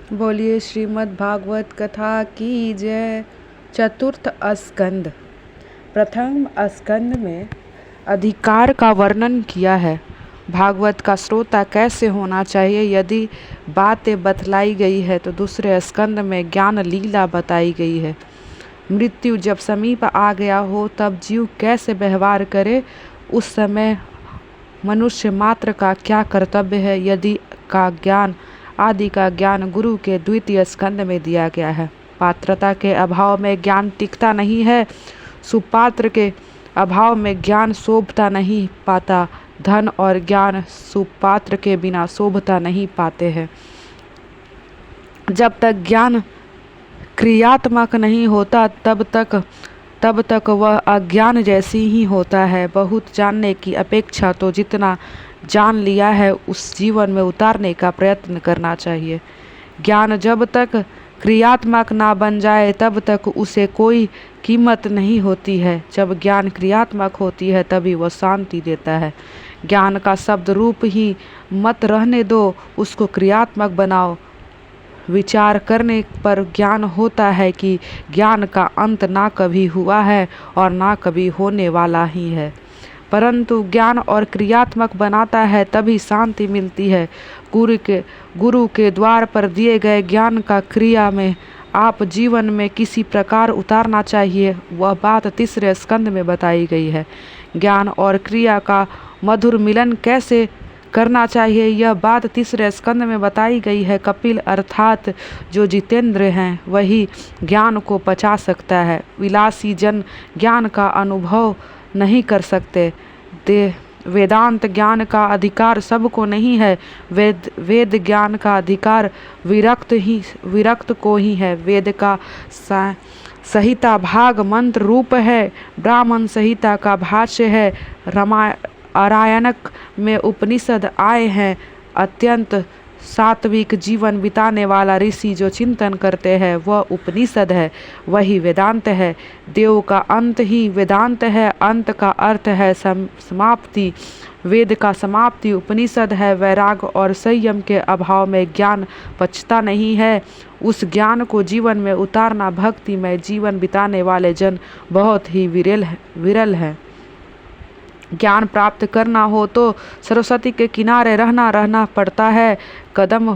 बोलिए श्रीमद् भागवत कथा की जय। चतुर्थ स्कंद। प्रथम स्कंद में अधिकार का वर्णन किया है। भागवत का श्रोता कैसे होना चाहिए यदि बातें बतलाई गई है, तो दूसरे स्कंद में ज्ञान लीला बताई गई है। मृत्यु जब समीप आ गया हो तब जीव कैसे व्यवहार करे, उस समय मनुष्य मात्र का क्या कर्तव्य है, यदि का ज्ञान आदि का ज्ञान गुरु के द्वितीय स्कंद में दिया गया है। पात्रता के अभाव में ज्ञान टिकता नहीं है, सुपात्र के अभाव में ज्ञान शोभता नहीं पाता, धन और ज्ञान सुपात्र के बिना शोभता नहीं पाते हैं। जब तक ज्ञान क्रियात्मक नहीं होता तब तक वह अज्ञान जैसी ही होता है। बहुत जानने की अपेक्षा तो जितना जान लिया है उस जीवन में उतारने का प्रयत्न करना चाहिए। ज्ञान जब तक क्रियात्मक ना बन जाए तब तक उसे कोई कीमत नहीं होती है। जब ज्ञान क्रियात्मक होती है तभी वह शांति देता है। ज्ञान का शब्द रूप ही मत रहने दो, उसको क्रियात्मक बनाओ। विचार करने पर ज्ञान होता है कि ज्ञान का अंत ना कभी हुआ है और ना कभी होने वाला ही है, परंतु ज्ञान और क्रियात्मक बनाता है तभी शांति मिलती है। गुरु के द्वार पर दिए गए ज्ञान का क्रिया में आप जीवन में किसी प्रकार उतारना चाहिए, वह बात तीसरे स्कंद में बताई गई है। ज्ञान और क्रिया का मधुर मिलन कैसे करना चाहिए, यह बात तीसरे स्कंद में बताई गई है। कपिल अर्थात जो जितेंद्र हैं वही ज्ञान को पचा सकता है। विलासी जन ज्ञान का अनुभव नहीं कर सकते। वेदांत ज्ञान का अधिकार सबको नहीं है। वेद ज्ञान का अधिकार विरक्त को ही है। वेद का संहिता भाग मंत्र रूप है। ब्राह्मण संहिता का भाष्य है। अरायणक में उपनिषद आए हैं। अत्यंत सात्विक जीवन बिताने वाला ऋषि जो चिंतन करते हैं वह उपनिषद है, वही वेदांत है। देव का अंत ही वेदांत है। अंत का अर्थ है समाप्ति। वेद का समाप्ति उपनिषद है। वैराग और संयम के अभाव में ज्ञान पचता नहीं है। उस ज्ञान को जीवन में उतारना भक्ति में जीवन बिताने वाले जन बहुत ही विरल है। ज्ञान प्राप्त करना हो तो सरस्वती के किनारे रहना पड़ता है। कदम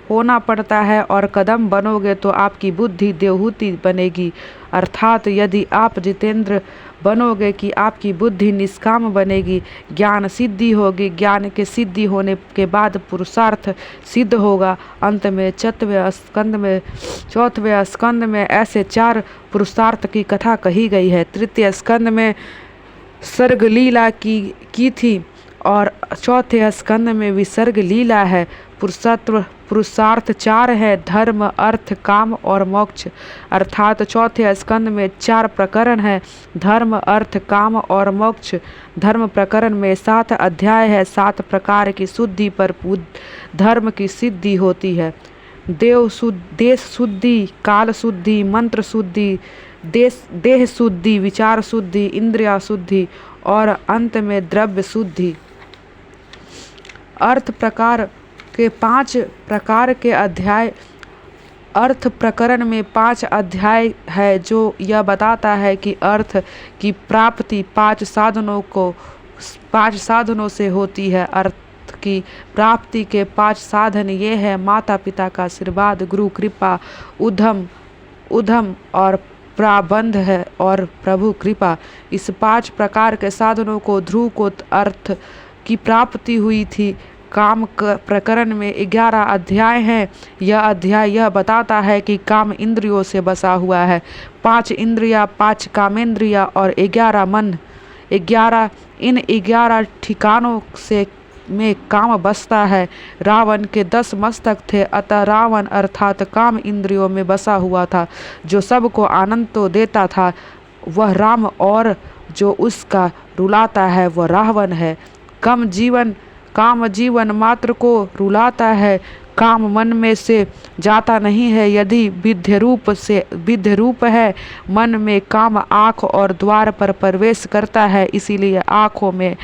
होना पड़ता है, और कदम बनोगे तो आपकी बुद्धि देवहूति बनेगी। अर्थात यदि आप जितेंद्र बनोगे कि आपकी बुद्धि निष्काम बनेगी, ज्ञान सिद्धि होगी। ज्ञान के सिद्धि होने के बाद पुरुषार्थ सिद्ध होगा। अंत में चौथवें स्कंद में ऐसे 4 पुरुषार्थ की कथा कही गई है। तृतीय स्कंद में सर्ग लीला की थी और चौथे स्कंद में विसर्ग लीला है। पुरुषार्थ 4 है, धर्म अर्थ काम और मोक्ष। अर्थात चौथे स्कंद में 4 प्रकरण है, धर्म अर्थ काम और मोक्ष। धर्म प्रकरण में 7 अध्याय है। 7 प्रकार की शुद्धि पर धर्म की सिद्धि होती है। देश शुद्धि, काल शुद्धि, मंत्र शुद्धि, देह शुद्धि, विचार शुद्धि, इंद्रिया शुद्धि और अंत में द्रव्य शुद्धि। अर्थ प्रकरण में 5 अध्याय है, जो यह बताता है कि अर्थ की प्राप्ति 5 साधनों से होती है। अर्थ की प्राप्ति के 5 साधन ये है: माता पिता का आशीर्वाद, गुरु कृपा, उधम और प्राबंध है और प्रभु कृपा। इस 5 प्रकार के साधनों को ध्रुव को अर्थ की प्राप्ति हुई थी। काम प्रकरण में 11 अध्याय हैं। यह अध्याय यह बताता है कि काम इंद्रियों से बसा हुआ है। 5 इंद्रिया, 5 कामेंद्रिया और 11 मन। 11 ठिकानों से में काम बसता है। रावण के 10 मस्तक थे, अतः रावण अर्थात काम इंद्रियों में बसा हुआ था। जो सबको आनंद तो देता था वह राम, और जो उसका रुलाता है वह रावण है। काम जीवन मात्र को रुलाता है। काम मन में से जाता नहीं है। यदि विद्य रूप है, मन में काम आँख और द्वार पर प्रवेश करता है। इसीलिए आँखों में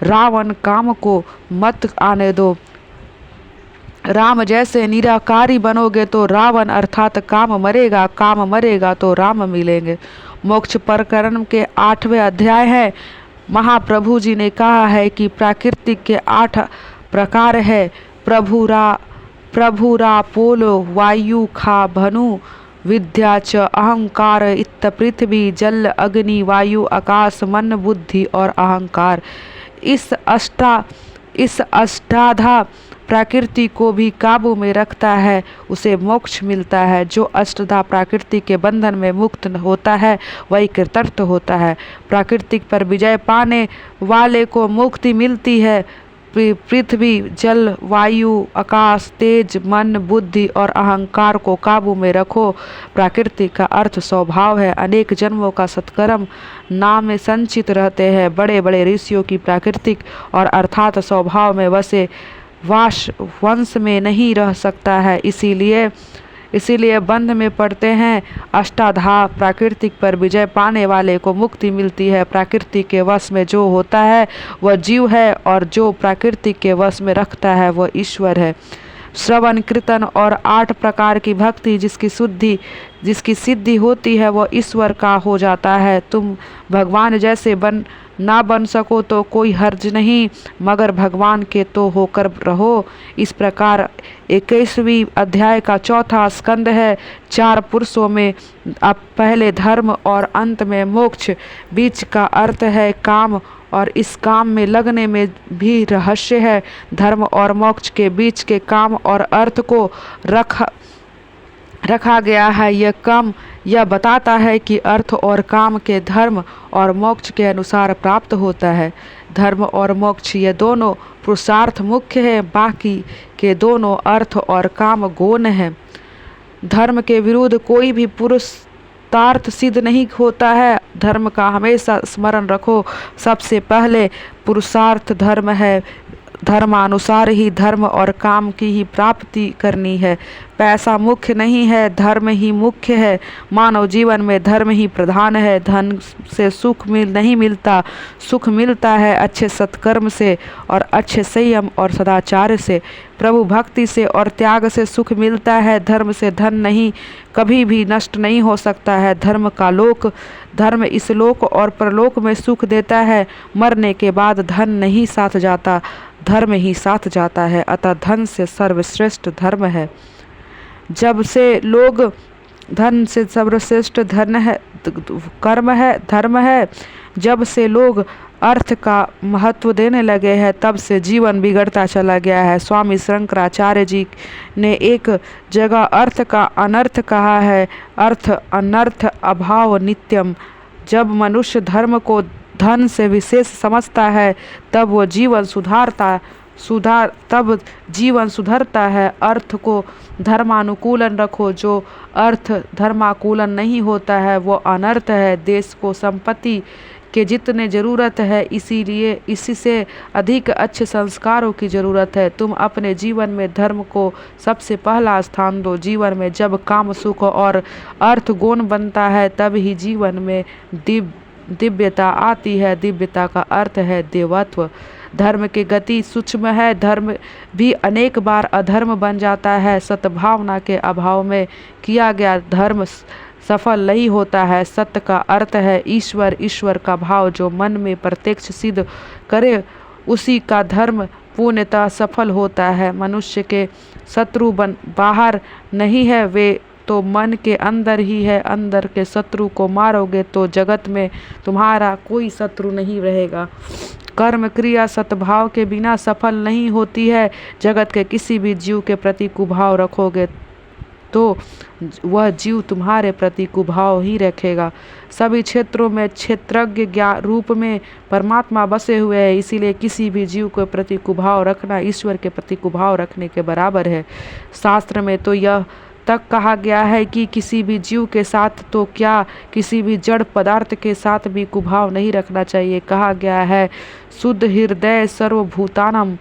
रावण काम को मत आने दो। राम जैसे निराकारी बनोगे तो रावण अर्थात काम मरेगा, काम मरेगा तो राम मिलेंगे। मोक्ष प्रकरण के 8वें अध्याय है। महाप्रभु जी ने कहा है कि प्राकृतिक के 8 प्रकार है। प्रभुरा पोलो वायु खा भनु विद्या च अहंकार इत पृथ्वी जल अग्नि वायु आकाश मन बुद्धि और अहंकार। इस अष्टाधा प्रकृति को भी काबू में रखता है उसे मोक्ष मिलता है। जो अष्टधा प्रकृति के बंधन में मुक्त होता है वही कृतार्थ होता है। प्राकृतिक पर विजय पाने वाले को मुक्ति मिलती है। पृथ्वी जल वायु आकाश तेज मन बुद्धि और अहंकार को काबू में रखो। प्रकृति का अर्थ स्वभाव है। अनेक जन्मों का सत्कर्म नाम में संचित रहते हैं। बड़े बड़े ऋषियों की प्राकृतिक और अर्थात स्वभाव में वसे वंश में नहीं रह सकता है, इसीलिए बंध में पड़ते हैं। अष्टाधा प्राकृतिक पर विजय पाने वाले को मुक्ति मिलती है। प्रकृति के वश में जो होता है वह जीव है और जो प्रकृति के वश में रखता है वह ईश्वर है। श्रवण कीर्तन और 8 प्रकार की भक्ति जिसकी सिद्धि होती है वह ईश्वर का हो जाता है। तुम भगवान जैसे ना बन सको तो कोई हर्ज नहीं, मगर भगवान के तो होकर रहो। इस प्रकार 21वें अध्याय का 4था स्कंद है। 4 पुरुषों में अब पहले धर्म और अंत में मोक्ष, बीच का अर्थ है काम और इस काम में लगने में भी रहस्य है। धर्म और मोक्ष के बीच के काम और अर्थ को रखा गया है। यह बताता है कि अर्थ और काम के धर्म और मोक्ष के अनुसार प्राप्त होता है। धर्म और मोक्ष ये दोनों पुरुषार्थ मुख्य है, बाकी के दोनों अर्थ और काम गौण है। धर्म के विरुद्ध कोई भी पुरुषार्थ सिद्ध नहीं होता है। धर्म का हमेशा स्मरण रखो। सबसे पहले पुरुषार्थ धर्म है। धर्मानुसार ही धर्म और काम की ही प्राप्ति करनी है। पैसा मुख्य नहीं है, धर्म ही मुख्य है। मानव जीवन में धर्म ही प्रधान है। धन से सुख नहीं मिलता, सुख मिलता है अच्छे सत्कर्म से और अच्छे संयम और सदाचार से। प्रभु भक्ति से और त्याग से सुख मिलता है। धर्म से धन नहीं कभी भी नष्ट नहीं हो सकता है। धर्म इस लोक और परलोक में सुख देता है। मरने के बाद धन नहीं साथ जाता, धर्म ही साथ जाता है। अतः धन से सर्वश्रेष्ठ धर्म है। जब से लोग धन से सर्वश्रेष्ठ धर्म है। जब से लोग अर्थ का महत्व देने लगे हैं तब से जीवन बिगड़ता चला गया है। स्वामी शंकराचार्य जी ने एक जगह अर्थ का अनर्थ कहा है। अर्थ अनर्थ अभाव नित्यम। जब मनुष्य धर्म को धन से विशेष समझता है तब वो जीवन जीवन सुधरता है। अर्थ को धर्मानुकूलन रखो। जो अर्थ धर्मानुकूलन नहीं होता है वो अनर्थ है। देश को संपत्ति के जितने ज़रूरत है इसी से अधिक अच्छे संस्कारों की ज़रूरत है। तुम अपने जीवन में धर्म को सबसे पहला स्थान दो। जीवन में जब काम सुख और अर्थ गौण बनता है तब ही जीवन में दिव्यता आती है। दिव्यता का अर्थ है देवत्व। धर्म की गति सूक्ष्म है। धर्म भी अनेक बार अधर्म बन जाता है। सद्भावना के अभाव में किया गया धर्म सफल नहीं होता है। सत्य का अर्थ है ईश्वर। ईश्वर का भाव जो मन में प्रत्यक्ष सिद्ध करे उसी का धर्म पूर्णतः सफल होता है। मनुष्य के शत्रु बाहर नहीं है, वे तो मन के अंदर ही है। अंदर के शत्रु को मारोगे तो जगत में तुम्हारा कोई शत्रु नहीं रहेगा। कर्म क्रिया सद्भाव के बिना सफल नहीं होती है। जगत के किसी भी जीव के प्रति कुभाव रखोगे तो वह जीव तुम्हारे प्रति कुभाव ही रखेगा। सभी क्षेत्रों में क्षेत्रज्ञ ज्ञान रूप में परमात्मा बसे हुए हैं, इसीलिए किसी भी जीव के प्रति कुभाव रखना ईश्वर के प्रति कुभाव रखने के बराबर है। शास्त्र में तो यह तक कहा गया है कि किसी भी जीव के साथ तो क्या किसी भी जड़ पदार्थ के साथ भी कुभाव नहीं रखना चाहिए। कहा गया है शुद्ध हृदय सर्वभूतानम,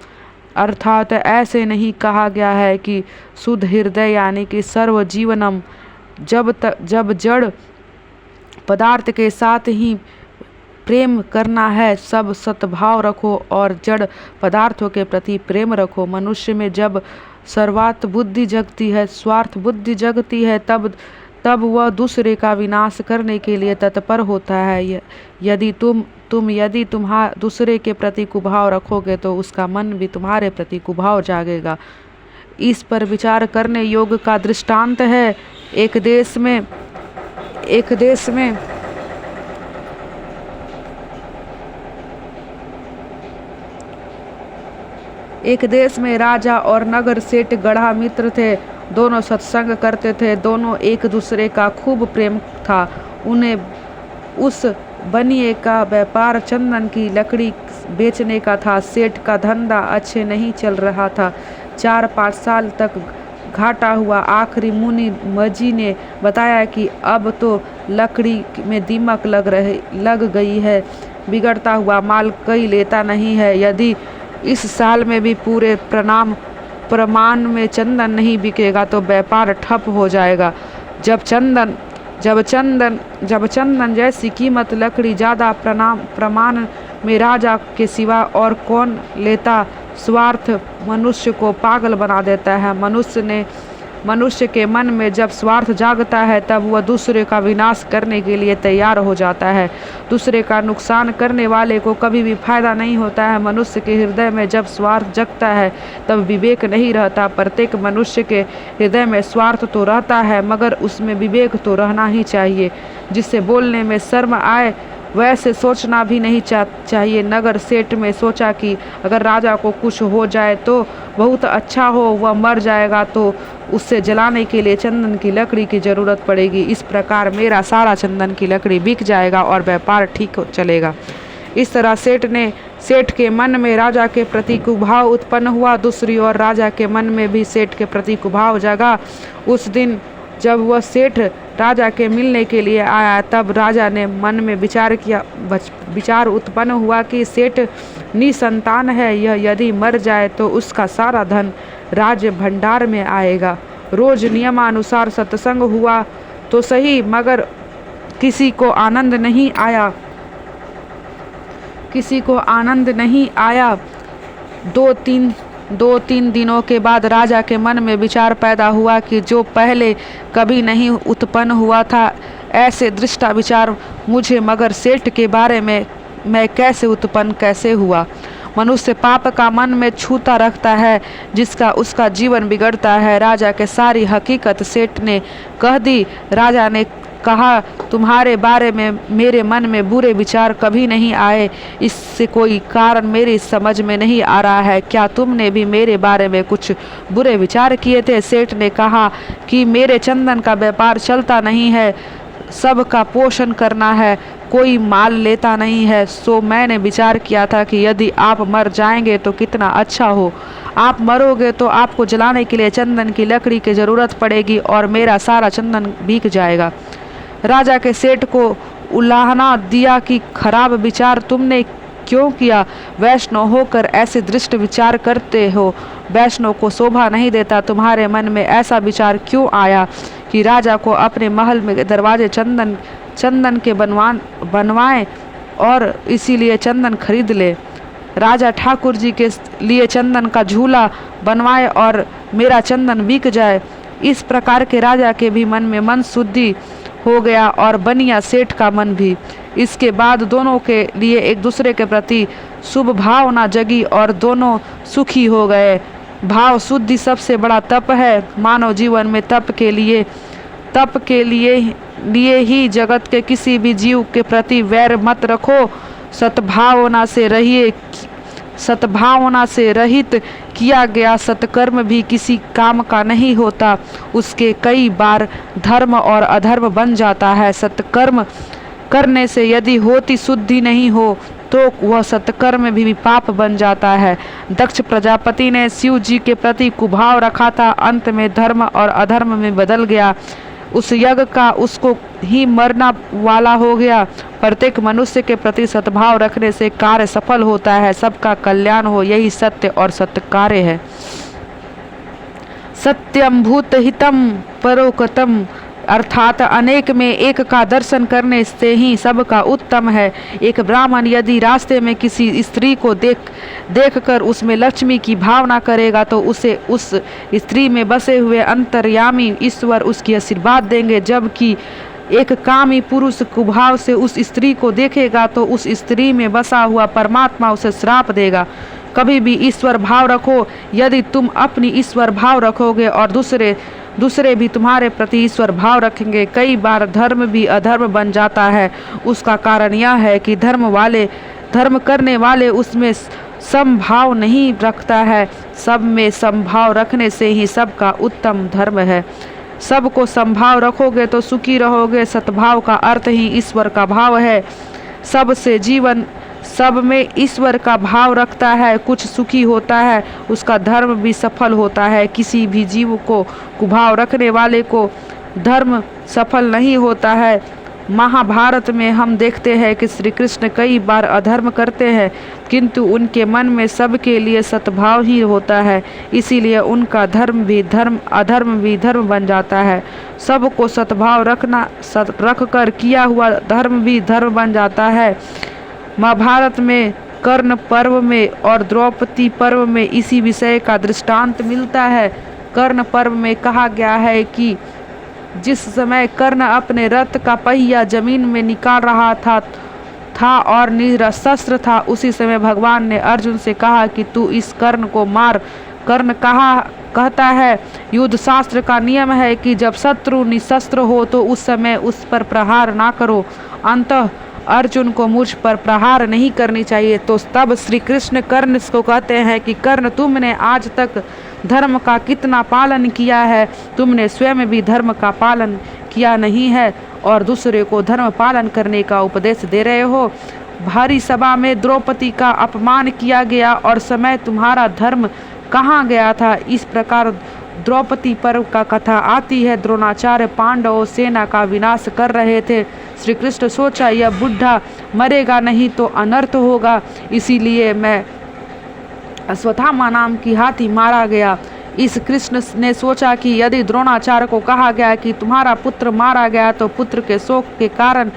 अर्थात ऐसे नहीं कहा गया है कि शुद्ध हृदय यानी कि सर्व जीवनम। जब जड़ पदार्थ के साथ ही प्रेम करना है, सब सद्भाव रखो और जड़ पदार्थों के प्रति प्रेम रखो। मनुष्य में जब सर्वार्थ बुद्धि जगती है, स्वार्थ बुद्धि जगती है, तब वह दूसरे का विनाश करने के लिए तत्पर होता है। यदि तुम दूसरे के प्रति कुभाव रखोगे तो उसका मन भी तुम्हारे प्रति कुभाव जागेगा। इस पर विचार करने योग्य का दृष्टांत है। एक देश में राजा और नगर सेठ गढ़ा मित्र थे। दोनों सत्संग करते थे, दोनों एक दूसरे का खूब प्रेम था। उन्हें उस बनिए का व्यापार चंदन की लकड़ी बेचने का था। सेठ का धंधा अच्छे नहीं चल रहा था। 4-5 साल तक घाटा हुआ। आखिरी मुनि मजी ने बताया कि अब तो लकड़ी में दीमक लग गई है, बिगड़ता हुआ माल कोई लेता नहीं है। यदि इस साल में भी पूरे प्रमाण में चंदन नहीं बिकेगा तो व्यापार ठप हो जाएगा। जब चंदन जैसी कीमत लकड़ी ज़्यादा प्रमाण में राजा के सिवा और कौन लेता। स्वार्थ मनुष्य को पागल बना देता है। मनुष्य के मन में जब स्वार्थ जागता है तब वह दूसरे का विनाश करने के लिए तैयार हो जाता है। दूसरे का नुकसान करने वाले को कभी भी फायदा नहीं होता है। मनुष्य के हृदय में जब स्वार्थ जगता है तब विवेक नहीं रहता। प्रत्येक मनुष्य के हृदय में स्वार्थ तो रहता है, मगर उसमें विवेक तो रहना ही चाहिए, जिससे बोलने में शर्म आए। वैसे सोचना भी नहीं चाहिए। नगर सेठ में सोचा कि अगर राजा को कुछ हो जाए तो बहुत अच्छा हो, वह मर जाएगा तो उससे जलाने के लिए चंदन की लकड़ी की ज़रूरत पड़ेगी। इस प्रकार मेरा सारा चंदन की लकड़ी बिक जाएगा और व्यापार ठीक चलेगा। इस तरह सेठ के मन में राजा के प्रति कुभाव उत्पन्न हुआ। दूसरी ओर राजा के मन में भी सेठ के प्रति कुभाव जगा। उस दिन जब वह सेठ राजा के मिलने के लिए आया तब राजा ने मन में विचार उत्पन्न हुआ कि सेठ निसंतान है। यह यदि मर जाए तो उसका सारा धन राज्य भंडार में आएगा। रोज नियमानुसार सत्संग हुआ तो सही, मगर किसी को आनंद नहीं आया। 2-3 दिनों के बाद राजा के मन में विचार पैदा हुआ कि जो पहले कभी नहीं उत्पन्न हुआ था, ऐसे दृष्टा विचार मुझे मगर सेठ के बारे में मैं कैसे हुआ। मनुष्य पाप का मन में छूता रखता है, जिसका उसका जीवन बिगड़ता है। राजा के सारी हकीकत सेठ ने कह दी। राजा ने कहा, तुम्हारे बारे में मेरे मन में बुरे विचार कभी नहीं आए। इससे कोई कारण मेरी समझ में नहीं आ रहा है। क्या तुमने भी मेरे बारे में कुछ बुरे विचार किए थे? सेठ ने कहा कि मेरे चंदन का व्यापार चलता नहीं है, सबका पोषण करना है, कोई माल लेता नहीं है। सो मैंने विचार किया था कि यदि आप मर जाएंगे तो कितना अच्छा हो। आप मरोगे तो आपको जलाने के लिए चंदन की लकड़ी की ज़रूरत पड़ेगी और मेरा सारा चंदन बिक जाएगा। राजा के सेठ को उलाहना दिया कि खराब विचार तुमने क्यों किया? वैष्णव होकर ऐसे दृष्ट विचार करते हो, वैष्णव को शोभा नहीं देता। तुम्हारे मन में ऐसा विचार क्यों आया कि राजा को अपने महल में दरवाजे चंदन के बनवाएं और इसीलिए चंदन खरीद ले? राजा ठाकुर जी के लिए चंदन का झूला बनवाए और मेरा चंदन बिक जाए। इस प्रकार के राजा के भी मन में मन शुद्धि हो गया और बनिया सेठ का मन भी। इसके बाद दोनों के लिए एक दूसरे के प्रति शुभ भावना जगी और दोनों सुखी हो गए। भाव शुद्धि सबसे बड़ा तप है। मानव जीवन में तप के लिए ही जगत के किसी भी जीव के प्रति वैर मत रखो। सद्भावना से रहित किया गया सत्कर्म भी किसी काम का नहीं होता, उसके कई बार धर्म और अधर्म बन जाता है। सत्कर्म करने से यदि होती शुद्धि नहीं हो तो वह सत्कर्म भी पाप बन जाता है। दक्ष प्रजापति ने शिव जी के प्रति कुभाव रखा था, अंत में धर्म और अधर्म में बदल गया। उस यज्ञ का उसको ही मरना वाला हो गया। प्रत्येक मनुष्य के प्रति सद्भाव रखने से कार्य सफल होता है, सबका कल्याण हो, यही सत्य और सत्य कार्य है। सत्यम भूत हितम परोकतम अर्थात अनेक में एक का दर्शन करने से ही सबका उत्तम है। एक ब्राह्मण यदि रास्ते में किसी स्त्री को देखकर उसमें लक्ष्मी की भावना करेगा तो उसे उस स्त्री में बसे हुए अंतर्यामी ईश्वर उसकी आशीर्वाद देंगे, जबकि एक कामी पुरुष कुभाव से उस स्त्री को देखेगा तो उस स्त्री में बसा हुआ परमात्मा उसे श्राप देगा। कभी भी ईश्वर भाव रखो। यदि तुम अपनी ईश्वर भाव रखोगे और दूसरे भी तुम्हारे प्रति ईश्वर भाव रखेंगे, कई बार धर्म भी अधर्म बन जाता है। उसका कारण यह है कि धर्म करने वाले उसमें समभाव नहीं रखता है। सब में समभाव रखने से ही सबका उत्तम धर्म है। सबको समभाव रखोगे तो सुखी रहोगे। सद्भाव का अर्थ ही ईश्वर का भाव है। सब में ईश्वर का भाव रखता है, कुछ सुखी होता है, उसका धर्म भी सफल होता है। किसी भी जीव को कुभाव रखने वाले को धर्म सफल नहीं होता है। महाभारत में हम देखते हैं कि श्री कृष्ण कई बार अधर्म करते हैं, किंतु उनके मन में सबके लिए सद्भाव ही होता है, इसीलिए उनका धर्म भी धर्म, अधर्म भी धर्म बन जाता है। सबको सद्भाव रखकर किया हुआ धर्म भी धर्म बन जाता है। महाभारत में कर्ण पर्व में और द्रौपदी पर्व में इसी विषय का दृष्टांत मिलता है। कर्ण पर्व में कहा गया है कि जिस समय कर्ण अपने रथ का पहिया जमीन में निकाल रहा था और निरशस्त्र था, उसी समय भगवान ने अर्जुन से कहा कि तू इस कर्ण को मार। कर्ण कहता है, युद्ध शास्त्र का नियम है कि जब शत्रु निशस्त्र हो तो उस समय उस पर प्रहार ना करो। अंततः अर्जुन को मुझ पर प्रहार नहीं करनी चाहिए। तो तब श्री कृष्ण कर्ण को कहते हैं कि कर्ण, तुमने आज तक धर्म का कितना पालन किया है, तुमने स्वयं भी धर्म का पालन किया नहीं है और दूसरे को धर्म पालन करने का उपदेश दे रहे हो। भारी सभा में द्रौपदी का अपमान किया गया और समय तुम्हारा धर्म कहाँ गया था। इस प्रकार द्रौपदी पर्व का कथा आती है। द्रोणाचार्य पांडवों सेना का विनाश कर रहे थे। श्री कृष्ण सोचा यह बुढ़ा मरेगा नहीं तो अनर्थ होगा, इसीलिए मैं अश्वत्थामा नाम की हाथी मारा गया। इस कृष्ण ने सोचा कि यदि द्रोणाचार्य को कहा गया कि तुम्हारा पुत्र मारा गया तो पुत्र के शोक के कारण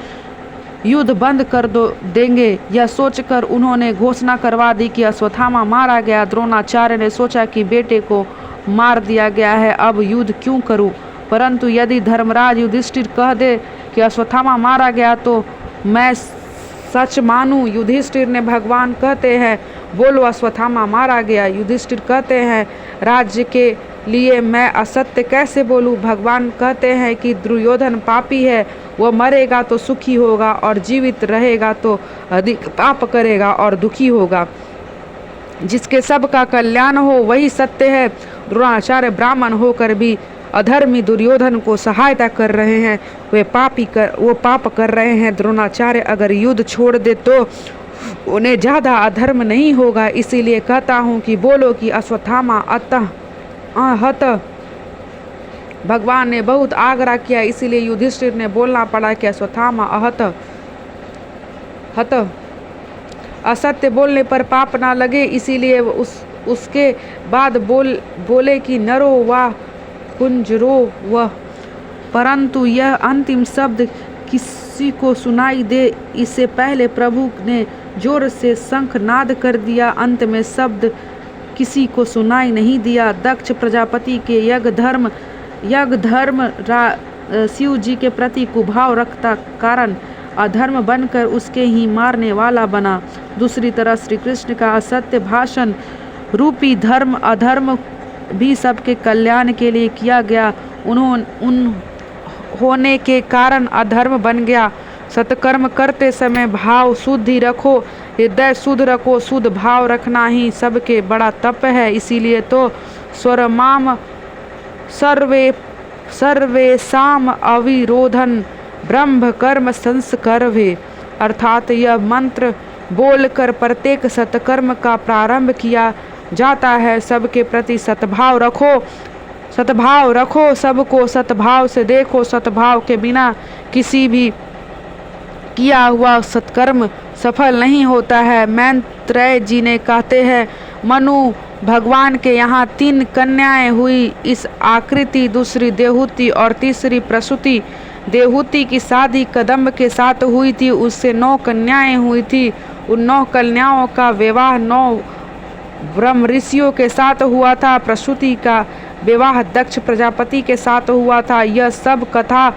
युद्ध बंद कर देंगे। यह सोचकर उन्होंने घोषणा करवा दी कि अश्वत्थामा मारा गया। द्रोणाचार्य ने सोचा कि बेटे को मार दिया गया है, अब युद्ध क्यों करूं। परंतु यदि धर्मराज युधिष्ठिर कह दे कि अश्वत्थामा मारा गया तो मैं सच मानूं। युधिष्ठिर ने भगवान कहते हैं, बोलो अश्वत्थामा मारा गया। युधिष्ठिर कहते हैं, राज्य के लिए मैं असत्य कैसे बोलूं। भगवान कहते हैं कि दुर्योधन पापी है, वह मरेगा तो सुखी होगा और जीवित रहेगा तो अधिक पाप करेगा और दुखी होगा। जिसके सबका कल्याण हो वही सत्य है। द्रोणाचार्य ब्राह्मण होकर भी अधर्मी दुर्योधन को सहायता कर रहे हैं, वो पाप कर रहे हैं। द्रोणाचार्य अगर युद्ध छोड़ दे तो उन्हें ज़्यादा अधर्म नहीं होगा। इसीलिए कहता हूँ कि बोलो कि अश्वत्थामा हत। भगवान ने बहुत आग्रह किया, इसीलिए युधिष्ठिर ने बोलना पड़ा कि अश्वत्थामा हत। असत्य बोलने पर पाप ना लगे, इसीलिए उसके बाद बोले कि नरो वा कुंजरो वह। परंतु यह अंतिम शब्द किसी को सुनाई दे इससे पहले प्रभु ने जोर से शंख नाद कर दिया। अंत में शब्द किसी को सुनाई नहीं दिया। दक्ष प्रजापति के यज्ञ धर्म शिव जी के प्रति कुभाव रखता कारण अधर्म बनकर उसके ही मारने वाला बना। दूसरी तरह श्री कृष्ण का असत्य भाषण रूपी धर्म अधर्म भी सबके कल्याण के लिए किया गया। होने के कारण अधर्म बन गया। सत्कर्म करते समय भाव शुद्ध ही रखो, हृदय शुद्ध रखो। शुद्ध भाव रखना ही सबके बड़ा तप है। इसीलिए तो स्वरमाम सर्वेशाम अविरोधन ब्रह्म कर्म संस्कर्वे, अर्थात यह मंत्र बोलकर प्रत्येक सत्कर्म का प्रारंभ किया जाता है। सबके प्रति सद्भाव रखो, सबको सद्भाव से देखो। सद्भाव के बिना किसी भी किया हुआ सत्कर्म सफल नहीं होता है। मैत्रेय जी ने कहते हैं, मनु भगवान के यहाँ 3 कन्याएं हुई, इस आकृति, दूसरी देहूति और तीसरी प्रसूति। देहूति की शादी कदम्ब के साथ हुई थी, उससे 9 कन्याएं हुई थी। उन 9 कन्याओं का विवाह 9 ब्रह्म ऋषियों के साथ हुआ था। प्रसूति का विवाह दक्ष प्रजापति के साथ हुआ था। यह सब कथा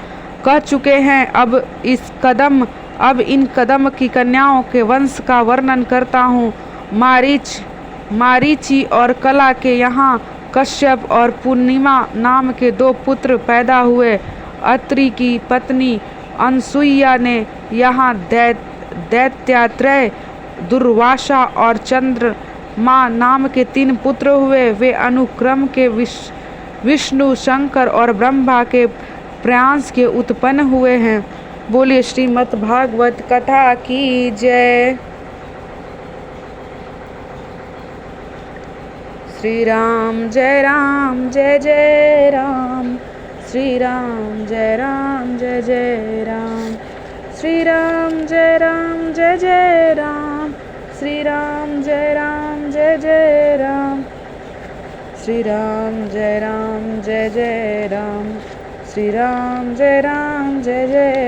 कह चुके हैं। अब इन कदम की कन्याओं के वंश का वर्णन करता हूँ। मारीची और कला के यहाँ कश्यप और पूर्णिमा नाम के 2 पुत्र पैदा हुए। अत्रि की पत्नी अनसुईया ने यहाँ दैत्यात्रेय, दुर्वासा और चंद्रमा नाम के 3 पुत्र हुए। वे अनुक्रम के विष्णु, शंकर और ब्रह्मा के प्रयांस के उत्पन्न हुए हैं। बोलिए श्रीमद् भागवत कथा की जय। श्री राम जय जय राम, श्री राम जय जय राम, श्री राम जय जय राम, श्री राम जय जय राम, श्री राम जय जय राम, श्री राम जय जय